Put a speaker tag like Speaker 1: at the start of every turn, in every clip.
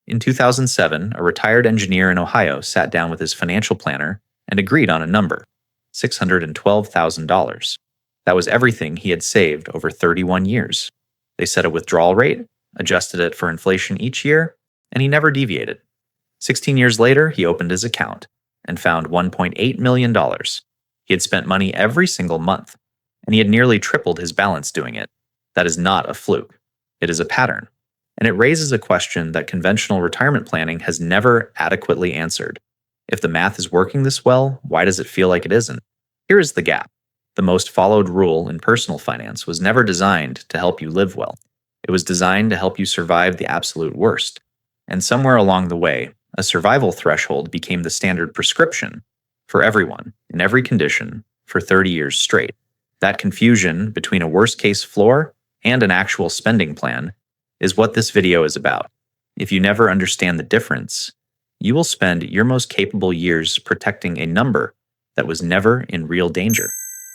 Speaker 1: In 2007, a retired engineer in Ohio sat down with his financial planner and agreed on a number: $612,000. That was everything he had saved over 31 years. They set a withdrawal rate, adjusted it for inflation each year, and he never deviated. 16 years later, he opened his account and found $1.8 million. He had spent money every single month, and he had nearly tripled his balance doing it. That is not a fluke. It is a pattern. And it raises a question that conventional retirement planning has never adequately answered. If the math is working this well, why does it feel like it isn't? Here is the gap. The most followed rule in personal finance was never designed to help you live well. It was designed to help you survive the absolute worst. And somewhere along the way, a survival threshold became the standard prescription for everyone, in every condition, for 30 years straight. That confusion between a worst-case floor and an actual spending plan is what this video is about. If you never understand the difference, you will spend your most capable years protecting a number that was never in real danger.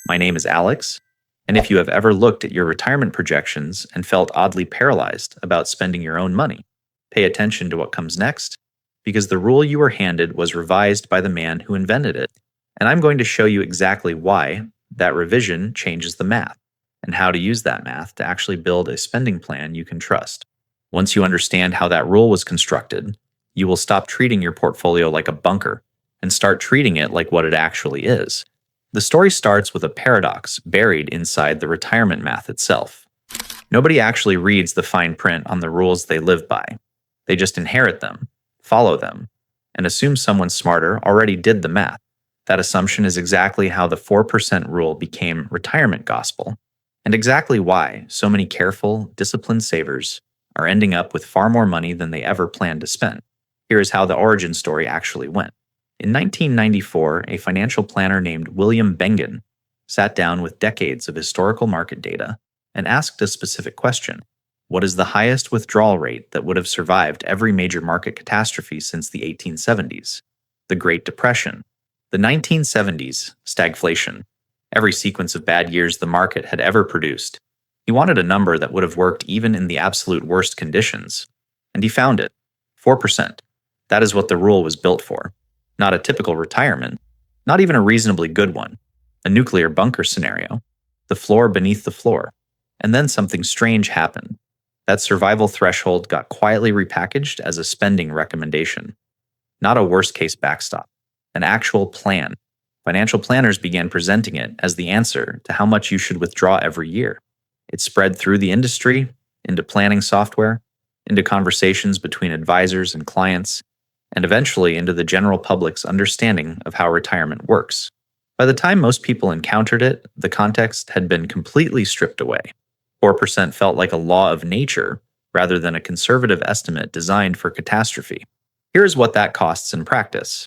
Speaker 1: My name is Alex, and if you have ever looked at your retirement projections and felt oddly paralyzed about spending your own money, pay attention to what comes next, because the rule you were handed was revised by the man who invented it, and I'm going to show you exactly why that revision changes the math, and how to use that math to actually build a spending plan you can trust. Once you understand how that rule was constructed, you will stop treating your portfolio like a bunker and start treating it like what it actually is. The story starts with a paradox buried inside the retirement math itself. Nobody actually reads the fine print on the rules they live by. They just inherit them, follow them, and assume someone smarter already did the math. That assumption is exactly how the 4% rule became retirement gospel, and exactly why so many careful, disciplined savers are ending up with far more money than they ever planned to spend. Here is how the origin story actually went. In 1994, a financial planner named William Bengen sat down with decades of historical market data and asked a specific question: what is the highest withdrawal rate that would have survived every major market catastrophe since the 1870s? The Great Depression. The 1970s, stagflation. Every sequence of bad years the market had ever produced. He wanted a number that would have worked even in the absolute worst conditions. And he found it. 4%. That is what the rule was built for. Not a typical retirement. Not even a reasonably good one. A nuclear bunker scenario. The floor beneath the floor. And then something strange happened. That survival threshold got quietly repackaged as a spending recommendation. Not a worst-case backstop. An actual plan. Financial planners began presenting it as the answer to how much you should withdraw every year. It spread through the industry, into planning software, into conversations between advisors and clients, and eventually into the general public's understanding of how retirement works. By the time most people encountered it, the context had been completely stripped away. 4% felt like a law of nature rather than a conservative estimate designed for catastrophe. Here's what that costs in practice.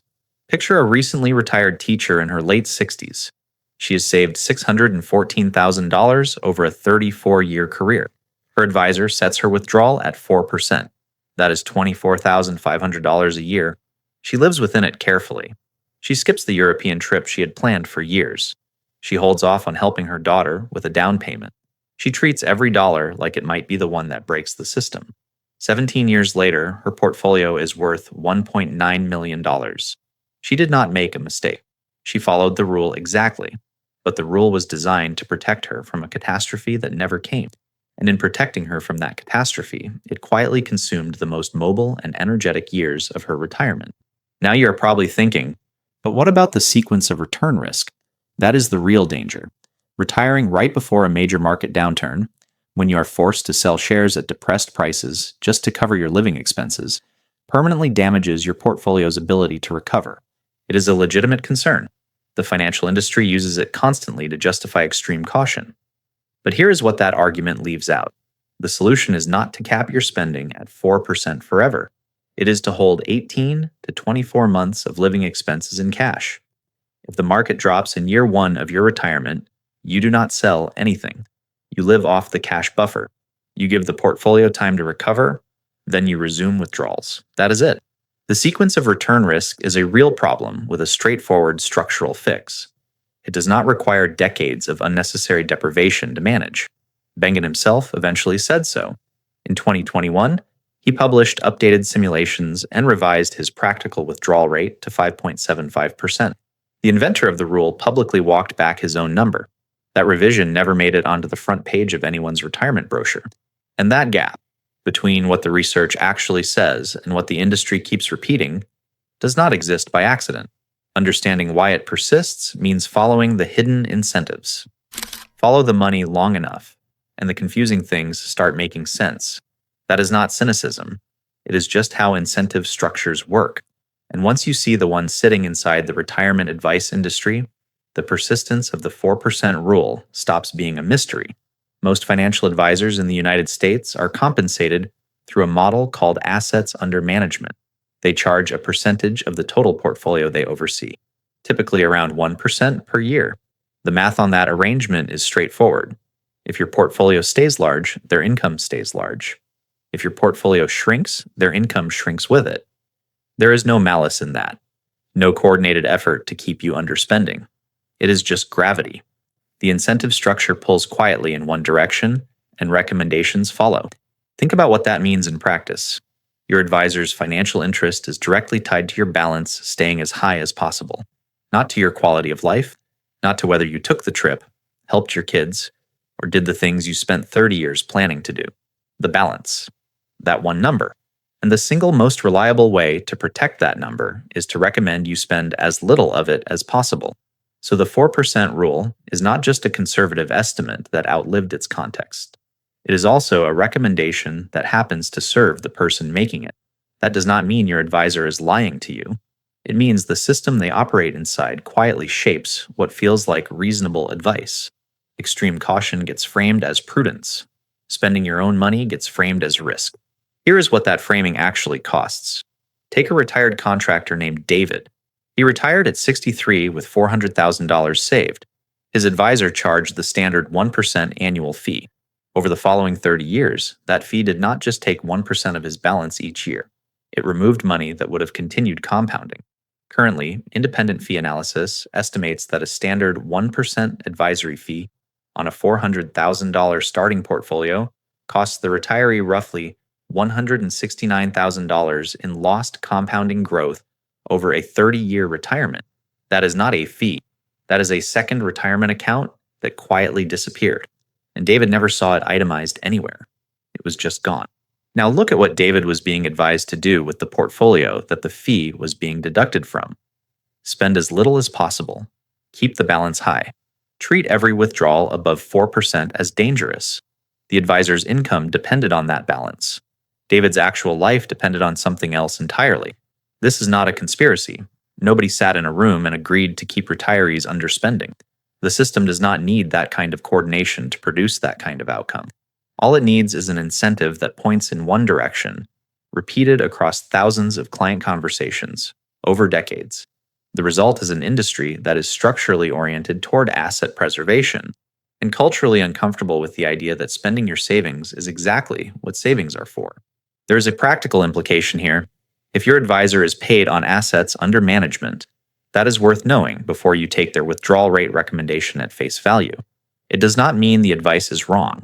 Speaker 1: Picture a recently retired teacher in her late 60s. She has saved $614,000 over a 34-year career. Her advisor sets her withdrawal at 4%. That is $24,500 a year. She lives within it carefully. She skips the European trip she had planned for years. She holds off on helping her daughter with a down payment. She treats every dollar like it might be the one that breaks the system. 17 years later, her portfolio is worth $1.9 million. She did not make a mistake. She followed the rule exactly, but the rule was designed to protect her from a catastrophe that never came. And in protecting her from that catastrophe, it quietly consumed the most mobile and energetic years of her retirement. Now you are probably thinking, but what about the sequence of return risk? That is the real danger. Retiring right before a major market downturn, when you are forced to sell shares at depressed prices just to cover your living expenses, permanently damages your portfolio's ability to recover. It is a legitimate concern. The financial industry uses it constantly to justify extreme caution. But here is what that argument leaves out. The solution is not to cap your spending at 4% forever. It is to hold 18 to 24 months of living expenses in cash. If the market drops in year one of your retirement, you do not sell anything. You live off the cash buffer. You give the portfolio time to recover, then you resume withdrawals. That is it. The sequence of return risk is a real problem with a straightforward structural fix. It does not require decades of unnecessary deprivation to manage. Bengen himself eventually said so. In 2021, He published updated simulations and revised his practical withdrawal rate to 5.75%. The inventor of the rule publicly walked back his own number. That revision never made it onto the front page of anyone's retirement brochure. And that gap between what the research actually says and what the industry keeps repeating does not exist by accident. Understanding why it persists means following the hidden incentives. Follow the money long enough, and the confusing things start making sense. That is not cynicism. It is just how incentive structures work. And once you see the one sitting inside the retirement advice industry, the persistence of the 4% rule stops being a mystery. Most financial advisors in the United States are compensated through a model called assets under management. They charge a percentage of the total portfolio they oversee, typically around 1% per year. The math on that arrangement is straightforward. If your portfolio stays large, their income stays large. If your portfolio shrinks, their income shrinks with it. There is no malice in that. No coordinated effort to keep you underspending. It is just gravity. The incentive structure pulls quietly in one direction, and recommendations follow. Think about what that means in practice. Your advisor's financial interest is directly tied to your balance staying as high as possible, not to your quality of life, not to whether you took the trip, helped your kids, or did the things you spent 30 years planning to do. The balance. That one number. And the single most reliable way to protect that number is to recommend you spend as little of it as possible. So the 4% rule is not just a conservative estimate that outlived its context. It is also a recommendation that happens to serve the person making it. That does not mean your advisor is lying to you. It means the system they operate inside quietly shapes what feels like reasonable advice. Extreme caution gets framed as prudence. Spending your own money gets framed as risk. Here is what that framing actually costs. Take a retired contractor named David. He retired at 63 with $400,000 saved. His advisor charged the standard 1% annual fee. Over the following 30 years, that fee did not just take 1% of his balance each year. It removed money that would have continued compounding. Currently, independent fee analysis estimates that a standard 1% advisory fee on a $400,000 starting portfolio costs the retiree roughly $169,000 in lost compounding growth over a 30-year retirement. That is not a fee. That is a second retirement account that quietly disappeared. And David never saw it itemized anywhere. It was just gone. Now look at what David was being advised to do with the portfolio that the fee was being deducted from. Spend as little as possible. Keep the balance high. Treat every withdrawal above 4% as dangerous. The advisor's income depended on that balance. David's actual life depended on something else entirely. This is not a conspiracy. Nobody sat in a room and agreed to keep retirees underspending. The system does not need that kind of coordination to produce that kind of outcome. All it needs is an incentive that points in one direction, repeated across thousands of client conversations over decades. The result is an industry that is structurally oriented toward asset preservation and culturally uncomfortable with the idea that spending your savings is exactly what savings are for. There is a practical implication here. If your advisor is paid on assets under management, that is worth knowing before you take their withdrawal rate recommendation at face value. It does not mean the advice is wrong.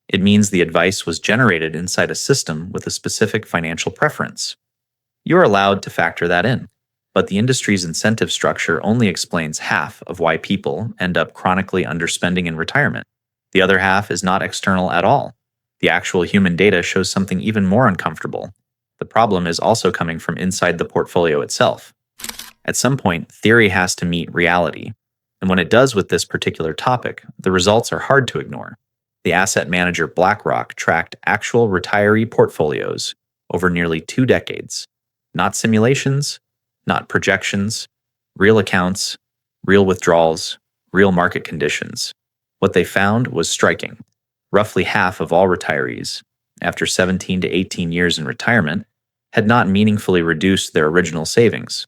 Speaker 1: It means the advice was generated inside a system with a specific financial preference. You are allowed to factor that in, but the industry's incentive structure only explains half of why people end up chronically underspending in retirement. The other half is not external at all. The actual human data shows something even more uncomfortable. The problem is also coming from inside the portfolio itself. At some point, theory has to meet reality. And when it does with this particular topic, the results are hard to ignore. The asset manager BlackRock tracked actual retiree portfolios over nearly 2 decades. Not simulations, not projections, real accounts, real withdrawals, real market conditions. What they found was striking. Roughly half of all retirees, after 17 to 18 years in retirement, had not meaningfully reduced their original savings.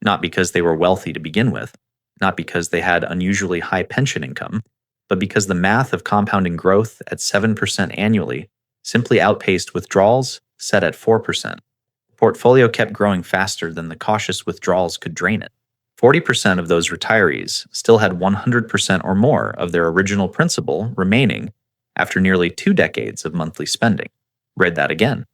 Speaker 1: Not because they were wealthy to begin with, not because they had unusually high pension income, but because the math of compounding growth at 7% annually simply outpaced withdrawals set at 4%. The portfolio kept growing faster than the cautious withdrawals could drain it. 40% of those retirees still had 100% or more of their original principal remaining after nearly 2 decades of monthly spending. Read that again.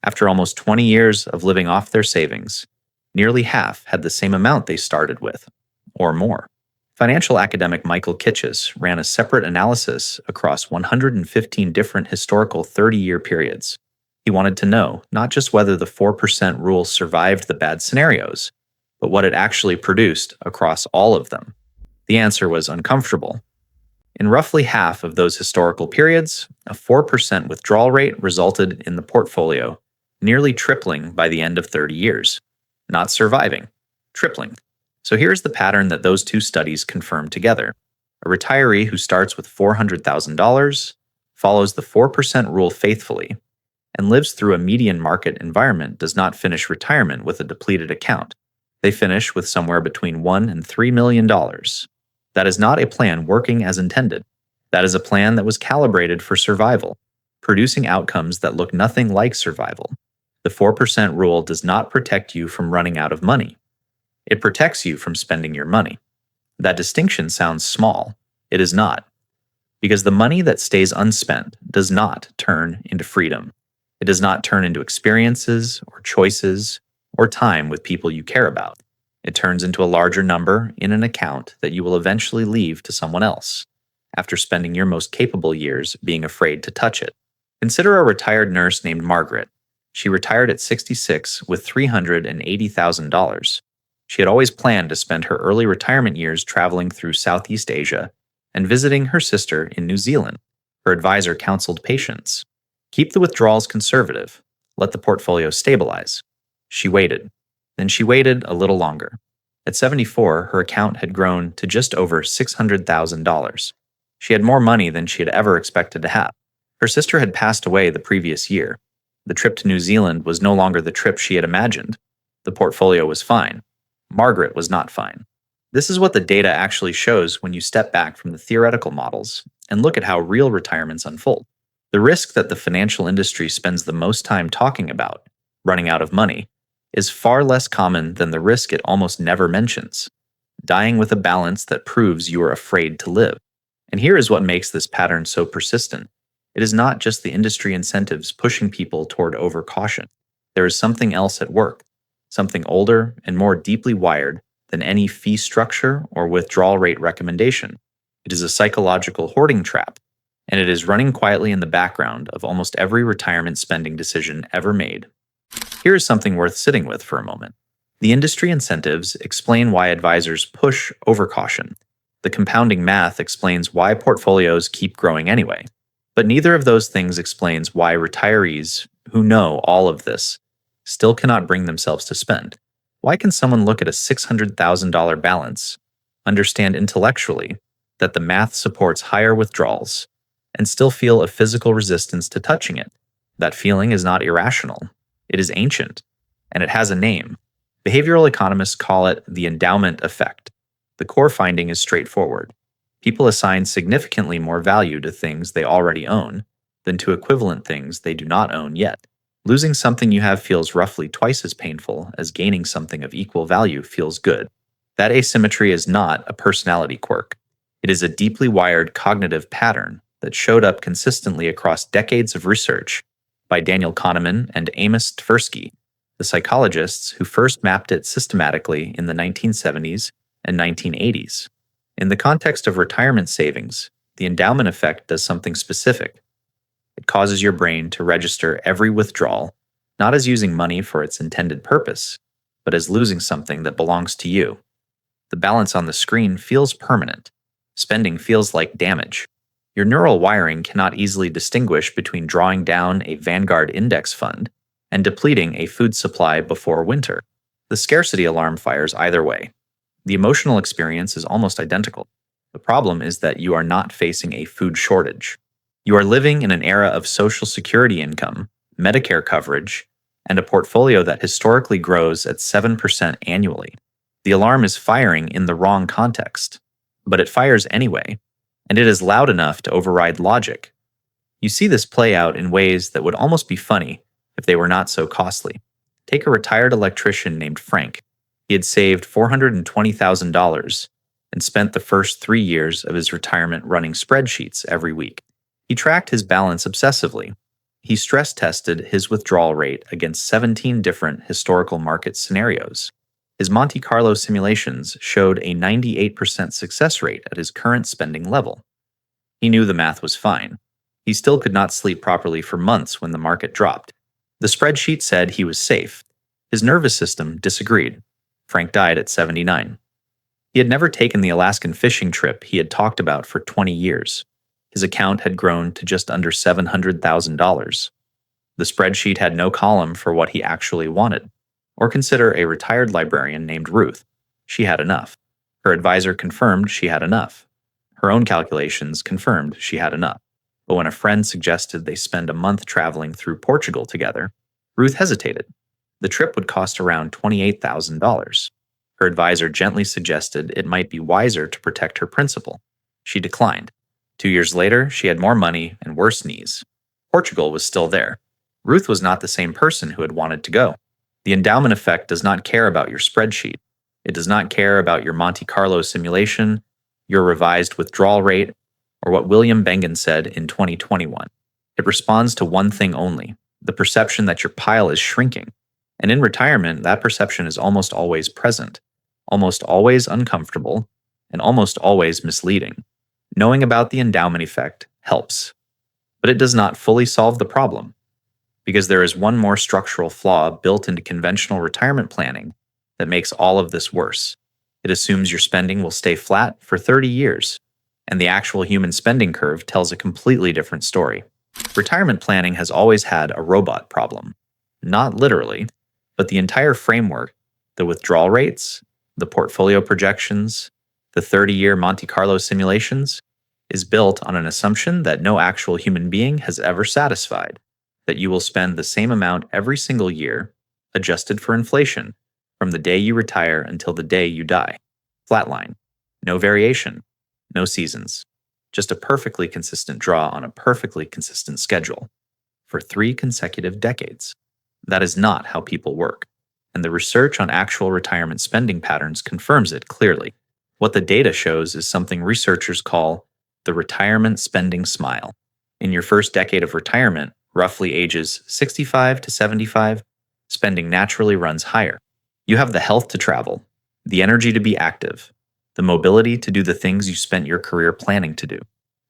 Speaker 1: After almost 20 years of living off their savings, nearly half had the same amount they started with, or more. Financial academic Michael Kitches ran a separate analysis across 115 different historical 30-year periods. He wanted to know not just whether the 4% rule survived the bad scenarios, but what it actually produced across all of them. The answer was uncomfortable. In roughly half of those historical periods, a 4% withdrawal rate resulted in the portfolio nearly tripling by the end of 30 years. Not surviving, tripling. So here's the pattern that those two studies confirm together. A retiree who starts with $400,000, follows the 4% rule faithfully, and lives through a median market environment does not finish retirement with a depleted account. They finish with somewhere between $1 and $3 million. That is not a plan working as intended. That is a plan that was calibrated for survival, producing outcomes that look nothing like survival. The 4% rule does not protect you from running out of money. It protects you from spending your money. That distinction sounds small. It is not. Because the money that stays unspent does not turn into freedom. It does not turn into experiences or choices or time with people you care about. It turns into a larger number in an account that you will eventually leave to someone else, after spending your most capable years being afraid to touch it. Consider a retired nurse named Margaret. She retired at 66 with $380,000. She had always planned to spend her early retirement years traveling through Southeast Asia and visiting her sister in New Zealand. Her advisor counseled patients. Keep the withdrawals conservative. Let the portfolio stabilize. She waited. Then she waited a little longer. At 74, her account had grown to just over $600,000. She had more money than she had ever expected to have. Her sister had passed away the previous year. The trip to New Zealand was no longer the trip she had imagined. The portfolio was fine. Margaret was not fine. This is what the data actually shows when you step back from the theoretical models and look at how real retirements unfold. The risk that the financial industry spends the most time talking about, running out of money, is far less common than the risk it almost never mentions, dying with a balance that proves you are afraid to live. And here is what makes this pattern so persistent. It is not just the industry incentives pushing people toward overcaution. There is something else at work, something older and more deeply wired than any fee structure or withdrawal rate recommendation. It is a psychological hoarding trap, and it is running quietly in the background of almost every retirement spending decision ever made. Here is something worth sitting with for a moment. The industry incentives explain why advisors push overcaution. The compounding math explains why portfolios keep growing anyway. But neither of those things explains why retirees who know all of this still cannot bring themselves to spend. Why can someone look at a $600,000 balance, understand intellectually that the math supports higher withdrawals, and still feel a physical resistance to touching it? That feeling is not irrational. It is ancient, and it has a name. Behavioral economists call it the Endowment Effect. The core finding is straightforward. People assign significantly more value to things they already own than to equivalent things they do not own yet. Losing something you have feels roughly twice as painful as gaining something of equal value feels good. That asymmetry is not a personality quirk. It is a deeply wired cognitive pattern that showed up consistently across decades of research by Daniel Kahneman and Amos Tversky, the psychologists who first mapped it systematically in the 1970s and 1980s. In the context of retirement savings, the endowment effect does something specific. It causes your brain to register every withdrawal, not as using money for its intended purpose, but as losing something that belongs to you. The balance on the screen feels permanent. Spending feels like damage. Your neural wiring cannot easily distinguish between drawing down a Vanguard index fund and depleting a food supply before winter. The scarcity alarm fires either way. The emotional experience is almost identical. The problem is that you are not facing a food shortage. You are living in an era of Social Security income, Medicare coverage, and a portfolio that historically grows at 7% annually. The alarm is firing in the wrong context, but it fires anyway, and it is loud enough to override logic. You see this play out in ways that would almost be funny if they were not so costly. Take a retired electrician named Frank. He had saved $420,000 and spent the first 3 years of his retirement running spreadsheets every week. He tracked his balance obsessively. He stress tested his withdrawal rate against 17 different historical market scenarios. His Monte Carlo simulations showed a 98% success rate at his current spending level. He knew the math was fine. He still could not sleep properly for months when the market dropped. The spreadsheet said he was safe. His nervous system disagreed. Frank died at 79. He had never taken the Alaskan fishing trip he had talked about for 20 years. His account had grown to just under $700,000. The spreadsheet had no column for what he actually wanted. Or consider a retired librarian named Ruth. She had enough. Her advisor confirmed she had enough. Her own calculations confirmed she had enough. But when a friend suggested they spend a month traveling through Portugal together, Ruth hesitated. The trip would cost around $28,000. Her advisor gently suggested it might be wiser to protect her principal. She declined. 2 years later, she had more money and worse knees. Portugal was still there. Ruth was not the same person who had wanted to go. The endowment effect does not care about your spreadsheet. It does not care about your Monte Carlo simulation, your revised withdrawal rate, or what William Bengen said in 2021. It responds to one thing only, the perception that your pile is shrinking. And in retirement, that perception is almost always present, almost always uncomfortable, and almost always misleading. Knowing about the endowment effect helps, but it does not fully solve the problem, because there is one more structural flaw built into conventional retirement planning that makes all of this worse. It assumes your spending will stay flat for 30 years, and the actual human spending curve tells a completely different story. Retirement planning has always had a robot problem. Not literally, but the entire framework, the withdrawal rates, the portfolio projections, the 30-year Monte Carlo simulations, is built on an assumption that no actual human being has ever satisfied, that you will spend the same amount every single year, adjusted for inflation, from the day you retire until the day you die. Flatline. No variation. No seasons. Just a perfectly consistent draw on a perfectly consistent schedule. For 3 consecutive decades. That is not how people work. And the research on actual retirement spending patterns confirms it clearly. What the data shows is something researchers call the retirement spending smile. In your first decade of retirement, roughly ages 65 to 75, spending naturally runs higher. You have the health to travel, the energy to be active, the mobility to do the things you spent your career planning to do.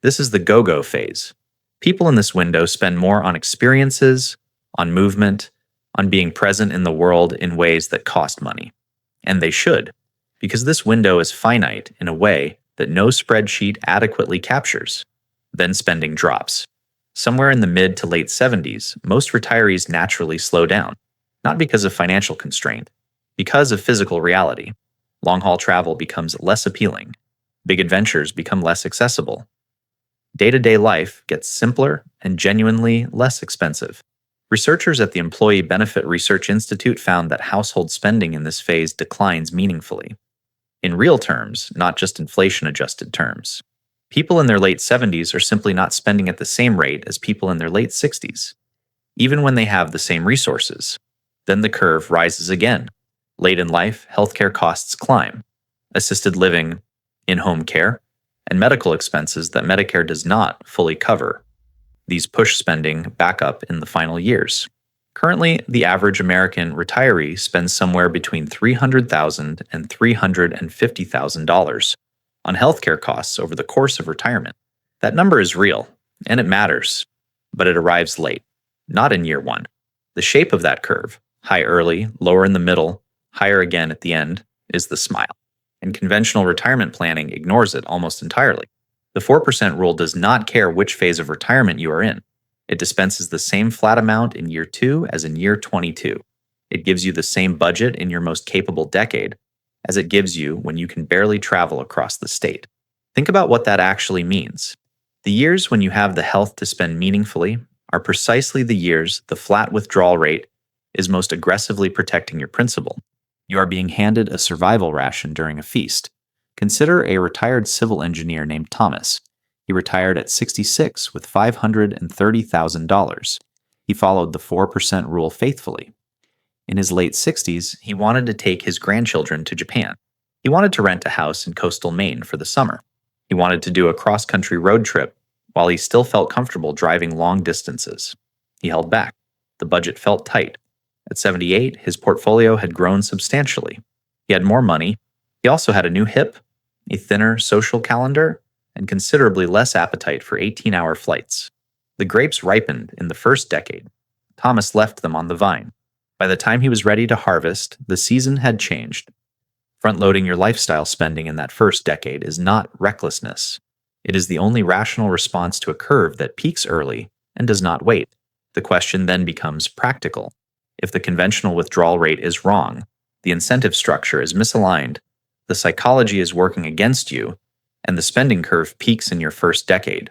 Speaker 1: This is the go-go phase. People in this window spend more on experiences, on movement, on being present in the world in ways that cost money. And they should, because this window is finite in a way that no spreadsheet adequately captures. Then spending drops. Somewhere in the mid to late 70s, most retirees naturally slow down, not because of financial constraint, because of physical reality. Long-haul travel becomes less appealing. Big adventures become less accessible. Day-to-day life gets simpler and genuinely less expensive. Researchers at the Employee Benefit Research Institute found that household spending in this phase declines meaningfully. In real terms, not just inflation-adjusted terms. People in their late 70s are simply not spending at the same rate as people in their late 60s, even when they have the same resources. Then the curve rises again. Late in life, healthcare costs climb. Assisted living, in-home care, and medical expenses that Medicare does not fully cover. These push spending back up in the final years. Currently, the average American retiree spends somewhere between $300,000 and $350,000 on healthcare costs over the course of retirement. That number is real, and it matters, but it arrives late, not in year 1. The shape of that curve, high early, lower in the middle, higher again at the end, is the smile. And conventional retirement planning ignores it almost entirely. The 4% rule does not care which phase of retirement you are in. It dispenses the same flat amount in year 2 as in year 22. It gives you the same budget in your most capable decade as it gives you when you can barely travel across the state. Think about what that actually means. The years when you have the health to spend meaningfully are precisely the years the flat withdrawal rate is most aggressively protecting your principal. You are being handed a survival ration during a feast. Consider a retired civil engineer named Thomas. He retired at 66 with $530,000. He followed the 4% rule faithfully. In his late 60s, he wanted to take his grandchildren to Japan. He wanted to rent a house in coastal Maine for the summer. He wanted to do a cross-country road trip while he still felt comfortable driving long distances. He held back. The budget felt tight. At 78, his portfolio had grown substantially. He had more money. He also had a new hip, a thinner social calendar, and considerably less appetite for 18-hour flights. The grapes ripened in the first decade. Thomas left them on the vine. By the time he was ready to harvest, the season had changed. Front-loading your lifestyle spending in that first decade is not recklessness. It is the only rational response to a curve that peaks early and does not wait. The question then becomes practical. If the conventional withdrawal rate is wrong, the incentive structure is misaligned, the psychology is working against you, and the spending curve peaks in your first decade,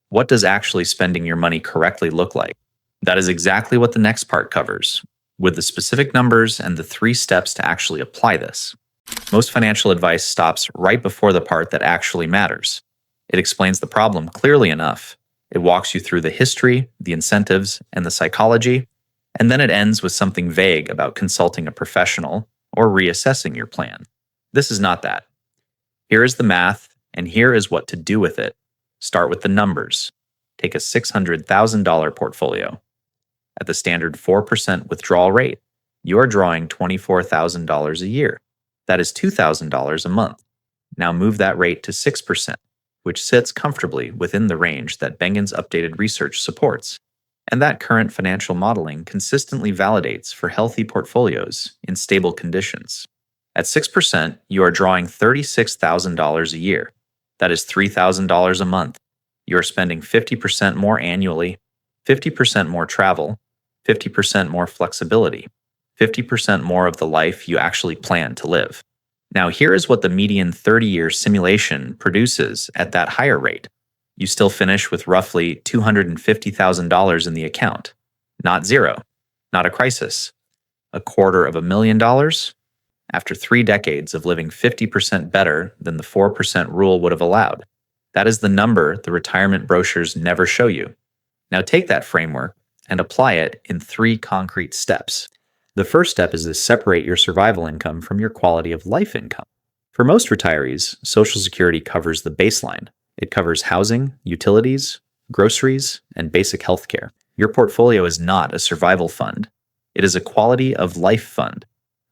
Speaker 1: what does actually spending your money correctly look like? That is exactly what the next part covers, with the specific numbers and the 3 steps to actually apply this. Most financial advice stops right before the part that actually matters. It explains the problem clearly enough. It walks you through the history, the incentives, and the psychology, and then it ends with something vague about consulting a professional or reassessing your plan. This is not that. Here is the math, and here is what to do with it. Start with the numbers. Take a $600,000 portfolio. At the standard 4% withdrawal rate, you are drawing $24,000 a year. That is $2,000 a month. Now move that rate to 6%, which sits comfortably within the range that Bengen's updated research supports, and that current financial modeling consistently validates for healthy portfolios in stable conditions. At 6%, you are drawing $36,000 a year. That is $3,000 a month. You are spending 50% more annually, 50% more travel, 50% more flexibility, 50% more of the life you actually plan to live. Now, here is what the median 30-year simulation produces at that higher rate. You still finish with roughly $250,000 in the account. Not zero. Not a crisis. $250,000? After 3 decades of living 50% better than the 4% rule would have allowed. That is the number the retirement brochures never show you. Now take that framework and apply it in 3 concrete steps. The first step is to separate your survival income from your quality of life income. For most retirees, Social Security covers the baseline. It covers housing, utilities, groceries, and basic health care. Your portfolio is not a survival fund. It is a quality of life fund.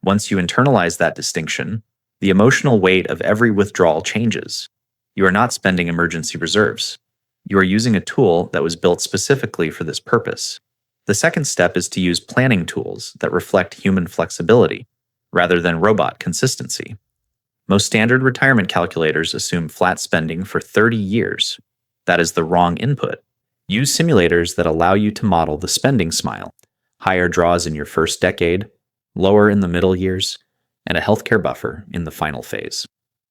Speaker 1: Once you internalize that distinction, the emotional weight of every withdrawal changes. You are not spending emergency reserves. You are using a tool that was built specifically for this purpose. The second step is to use planning tools that reflect human flexibility, rather than robot consistency. Most standard retirement calculators assume flat spending for 30 years. That is the wrong input. Use simulators that allow you to model the spending smile, higher draws in your first decade, lower in the middle years, and a healthcare buffer in the final phase.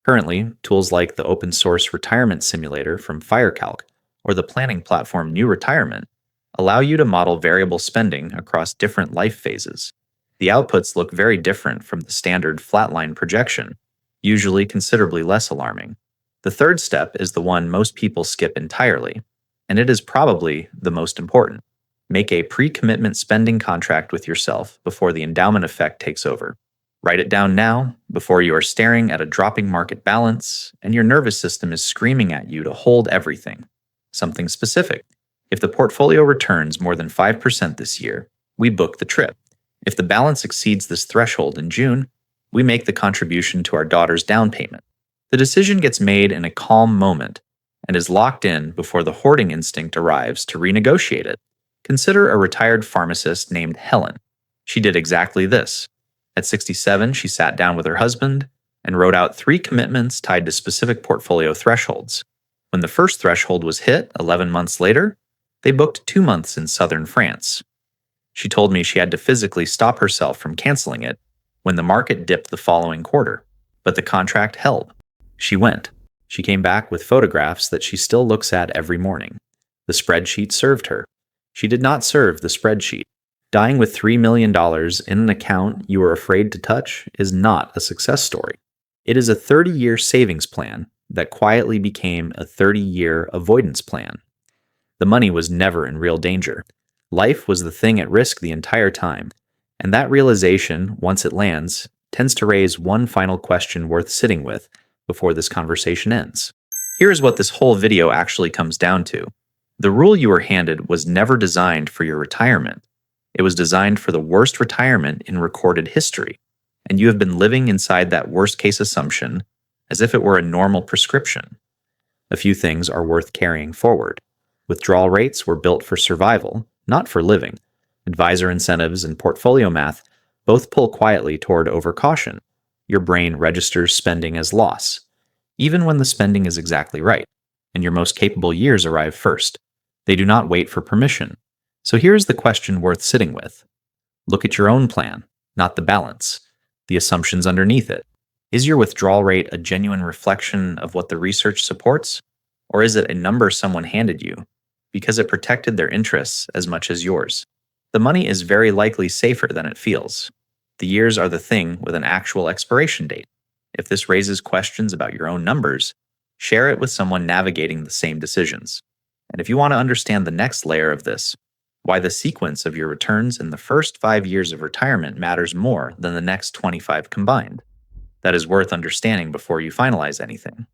Speaker 1: Currently, tools like the open source retirement simulator from FireCalc or the planning platform New Retirement allow you to model variable spending across different life phases. The outputs look very different from the standard flatline projection, usually considerably less alarming. The third step is the one most people skip entirely, and it is probably the most important. Make a pre-commitment spending contract with yourself before the endowment effect takes over. Write it down now, before you are staring at a dropping market balance and your nervous system is screaming at you to hold everything. Something specific. If the portfolio returns more than 5% this year, we book the trip. If the balance exceeds this threshold in June, we make the contribution to our daughter's down payment. The decision gets made in a calm moment and is locked in before the hoarding instinct arrives to renegotiate it. Consider a retired pharmacist named Helen. She did exactly this. At 67, she sat down with her husband and wrote out 3 commitments tied to specific portfolio thresholds. When the first threshold was hit 11 months later, they booked 2 months in southern France. She told me she had to physically stop herself from canceling it when the market dipped the following quarter, but the contract held. She went. She came back with photographs that she still looks at every morning. The spreadsheet served her. She did not serve the spreadsheet. Dying with $3 million in an account you were afraid to touch is not a success story. It is a 30-year savings plan that quietly became a 30-year avoidance plan. The money was never in real danger. Life was the thing at risk the entire time, and that realization, once it lands, tends to raise one final question worth sitting with before this conversation ends. Here is what this whole video actually comes down to. The rule you were handed was never designed for your retirement. It was designed for the worst retirement in recorded history, and you have been living inside that worst case assumption as if it were a normal prescription. A few things are worth carrying forward. Withdrawal rates were built for survival, not for living. Advisor incentives and portfolio math both pull quietly toward overcaution. Your brain registers spending as loss, even when the spending is exactly right, and your most capable years arrive first. They do not wait for permission. So here's the question worth sitting with. Look at your own plan, not the balance, the assumptions underneath it. Is your withdrawal rate a genuine reflection of what the research supports? Or is it a number someone handed you because it protected their interests as much as yours? The money is very likely safer than it feels. The years are the thing with an actual expiration date. If this raises questions about your own numbers, share it with someone navigating the same decisions. And if you want to understand the next layer of this, why the sequence of your returns in the first 5 years of retirement matters more than the next 25 combined, that is worth understanding before you finalize anything.